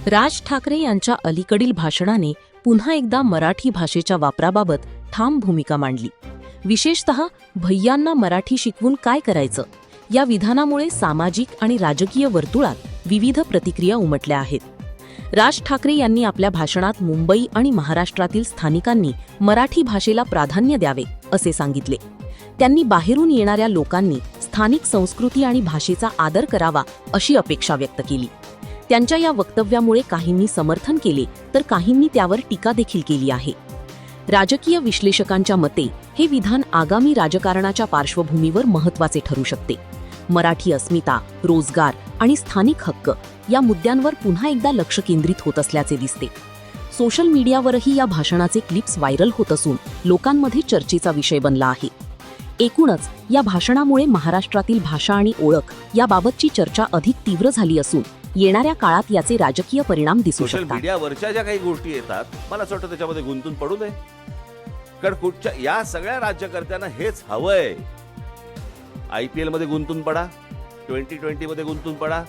राज ठाकरे यांच्या अलीकडील भाषणाने पुन्हा एकदा मराठी भाषेच्या वापराबाबत ठाम भूमिका मांडली. विशेषतः भैयांना मराठी शिकवून काय करायचं या विधानामुळे सामाजिक आणि राजकीय वर्तुळात विविध प्रतिक्रिया उमटल्या आहेत. राज ठाकरे यांनी आपल्या भाषणात मुंबई आणि महाराष्ट्रातील स्थानिकांनी मराठी भाषेला प्राधान्य द्यावे असे सांगितले. त्यांनी बाहेरून येणाऱ्या लोकांनी स्थानिक संस्कृती आणि भाषेचा आदर करावा अशी अपेक्षा व्यक्त केली. त्यांच्या या वक्तव्यामुळे काहींनी समर्थन केले तर काहींनी त्यावर टीका देखील केली आहे. राजकीय विश्लेषकांच्या मते हे विधान आगामी राजकारणाच्या पार्श्वभूमीवर महत्त्वाचे ठरू शकते. मराठी अस्मिता, रोजगार आणि स्थानिक हक्क या मुद्द्यांवर पुन्हा एकदा लक्ष केंद्रित होत असल्याचे दिसते. सोशल मीडियावरही या भाषणाचे क्लिप्स व्हायरल होत असून लोकांमध्ये चर्चेचा विषय बनला आहे. एकूणच या भाषणामुळे महाराष्ट्रातील भाषा आणि ओळख याबाबतची चर्चा अधिक तीव्र झाली असून येणाऱ्या काळात याचे राजकीय परिणाम दिसू शकतात. सोशल मीडियावरच्या ज्या काही गोष्टी येतात मला असं वाटतं त्याच्यामध्ये गुंतून पडू नये. कारण कुठच्या या सगळ्या राज्यकर्त्यांना हेच हवंय. IPL मध्ये गुंतून पडा, 2020 मध्ये गुंतून पडा,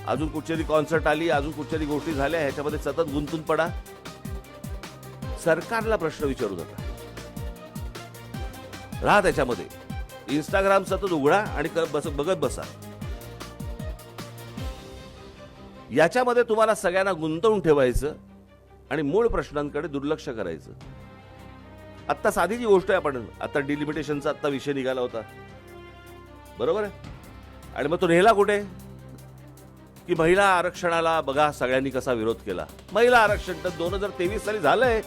अजून कुठची कॉन्सर्ट आली, अजून कुठच्या गोष्टी झाल्या, ह्याच्यामध्ये सतत गुंतून पडा. सरकारला प्रश्न विचारू नका, राहा त्याच्यामध्ये. इंस्टाग्राम सतत उघडा आणि बघत बसा. याच्यामध्ये तुम्हाला सगळ्यांना गुंतवून ठेवायचं आणि मूळ प्रश्नांकडे दुर्लक्ष करायचं. आत्ता साधी जी गोष्ट आहे, आपण आता डिलिमिटेशनचा आत्ता विषय निघाला होता, बरोबर आहे. आणि मग तो नेला कुठे की महिला आरक्षणाला बघा सगळ्यांनी कसा विरोध केला. महिला आरक्षण तर 2023 साली झालंय.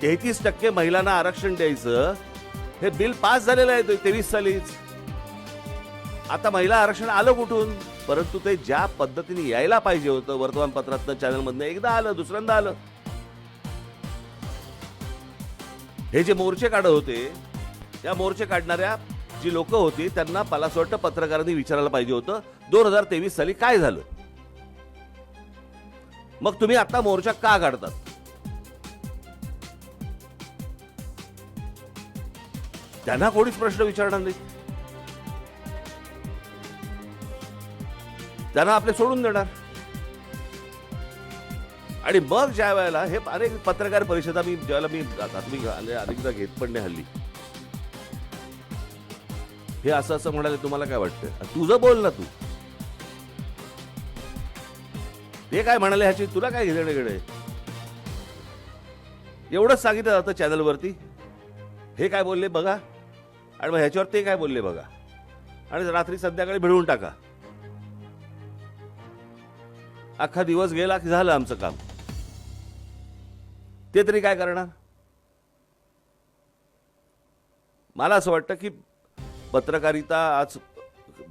33% महिलांना आरक्षण द्यायचं हे बिल पास झालेलं आहे 23 सालीच. आता महिला आरक्षण आलं कुठून? परंतु ते ज्या पद्धतीने यायला पाहिजे होतं, वर्तमानपत्रातनं, चॅनलमधनं एकदा आलं, दुसऱ्यांदा आलं. हे जे मोर्चे काढत होते, त्या मोर्चे काढणाऱ्या जी लोक होती त्यांना मला असं वाटतं पत्रकारांनी विचारायला पाहिजे होतं 2023 साली काय झालं. मग तुम्ही आता मोर्चा का काढतात? त्यांना कोणीच प्रश्न विचारणार नाही. त्यांना आपले सोडून देणार. आणि मग ज्या वेळेला हे अनेक पत्रकार परिषदा मी अनेकदा घेत पण नाही हल्ली. हे असं म्हणाले, तुम्हाला काय वाटतं? तुझं बोल ना, तू ते काय म्हणाले ह्याची तुला काय घेणे? एवढंच सांगितलं जातं चॅनलवरती. हे काय बोलले बघा, आणि मग ह्याच्यावर ते काय बोलले बघा, आणि रात्री संध्याकाळी भिडवून टाका. अख्खा दिवस गेला की झालं आमचं काम. ते तरी काय करणार? मला असं वाटतं की पत्रकारिता आज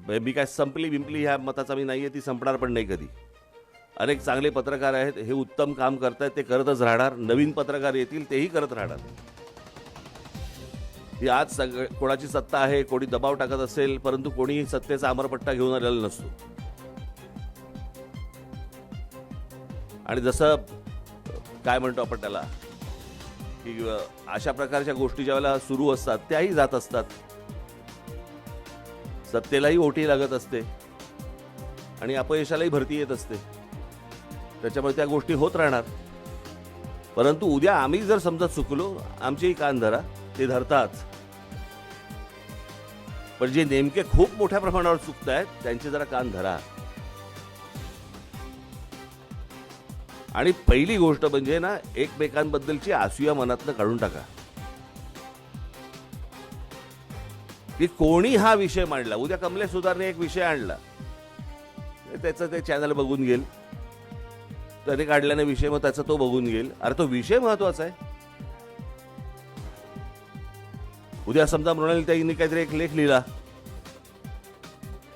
मी काय संपली बिंपली ह्या मताचा मी नाहीये, ती संपणार पण नाही कधी. अनेक चांगले पत्रकार आहेत, हे उत्तम काम करतायत, ते करतच राहणार. नवीन पत्रकार येतील, तेही करत राहणार. ही आज कोणाची सत्ता आहे, कोणी दबाव टाकत असेल, परंतु कोणीही सत्तेचा अमरपट्टा घेऊन आलेला नसतो. आणि जसं काय म्हणतो आपण त्याला की अशा प्रकारच्या गोष्टी ज्यावेळेला सुरू असतात त्याही जात असतात. सत्तेलाही ओटी लागत असते आणि अपयशालाही भरती येत असते. त्याच्यामुळे त्या गोष्टी होत राहणार. परंतु उद्या आम्ही जर समजा चुकलो, आमचेही कान धरा, ते धरतात. पण जे नेमके खूप मोठ्या प्रमाणावर चुकतायत त्यांचे जरा कान धरा. आणि पहिली गोष्ट म्हणजे ना, एकमेकांबद्दलची असूया मनातनं काढून टाका. की कोणी हा विषय मांडला, उद्या कमलेश सुधारने एक विषय आणला, त्याचं ते चॅनल बघून घेईल, त्याने काढल्याने विषय, मग त्याचा तो बघून घेईल. अरे तो विषय महत्वाचा आहे. उद्या समजा मृणालीताईंनी काहीतरी एक लेख लिहिला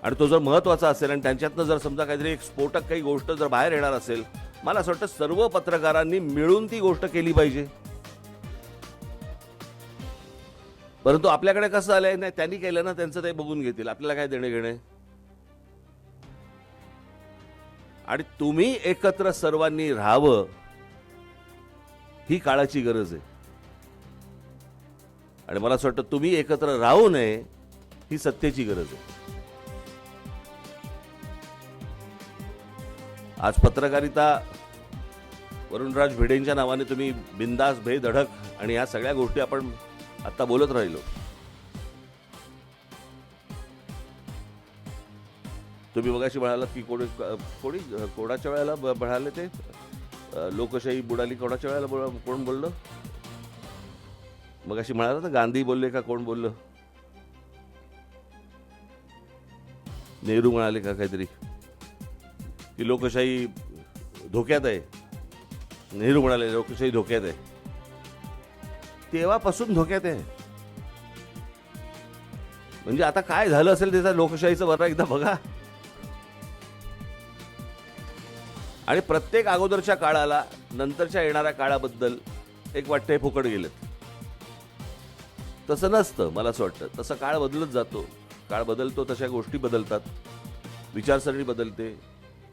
आणि तो जर महत्वाचा असेल आणि त्यांच्यातनं जर समजा काहीतरी एक स्फोटक काही गोष्ट जर बाहेर येणार असेल, मला असं वाटतं सर्व पत्रकारांनी मिळून ती गोष्ट केली पाहिजे. परंतु आपल्याकडे कसं आलंय, नाही त्यांनी केलं ना, त्यांचं ते बघून घेतील, आपल्याला काय देणे घेणे. आणि तुम्ही एकत्र सर्वांनी राहावं ही काळाची गरज आहे. आणि मला असं वाटतं तुम्ही एकत्र राहू नये ही सत्तेची गरज आहे. आज पत्रकारिता वरुणराज भिडेंच्या नावाने तुम्ही बिंदास बेधडक आणि या सगळ्या गोष्टी आपण आता बोलत राहिलो. तुम्ही मगाशी म्हणालात की कोणाच्या वेळेला म्हणाले ते लोकशाही बुडाली, कोणाच्या वेळेला कोण बोललं मगाशी म्हणाला तर गांधी बोलले का कोण बोललं, नेहरू म्हणाले का काहीतरी की लोकशाही धोक्यात आहे. नेहरू म्हणाले लोकशाही धोक्यात आहे. तेव्हापासून धोक्यात आहे. म्हणजे आता काय झालं असेल त्याचा लोकशाहीचं बरं एकदा बघा. आणि प्रत्येक अगोदरच्या काळाला नंतरच्या येणाऱ्या काळाबद्दल एक वाटतं हे फुकट गेलेत. तसं नसतं. मला असं वाटतं तसं काळ बदलत जातो. काळ बदलतो तशा गोष्टी बदलतात, विचारसरणी बदलते,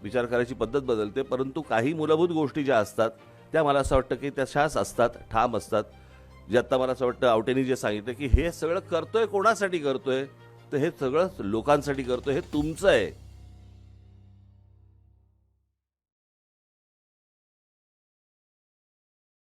विचार करायची पद्धत बदलते. परंतु काही मूलभूत गोष्टी ज्या असतात त्या मला असं वाटतं की तशाच असतात, ठाम असतात. जे आत्ता मला असं वाटतं आवटेंनी जे सांगितलं की हे सगळं करतोय कोणासाठी करतोय, तर हे सगळं लोकांसाठी करतोय, हे तुमचं आहे.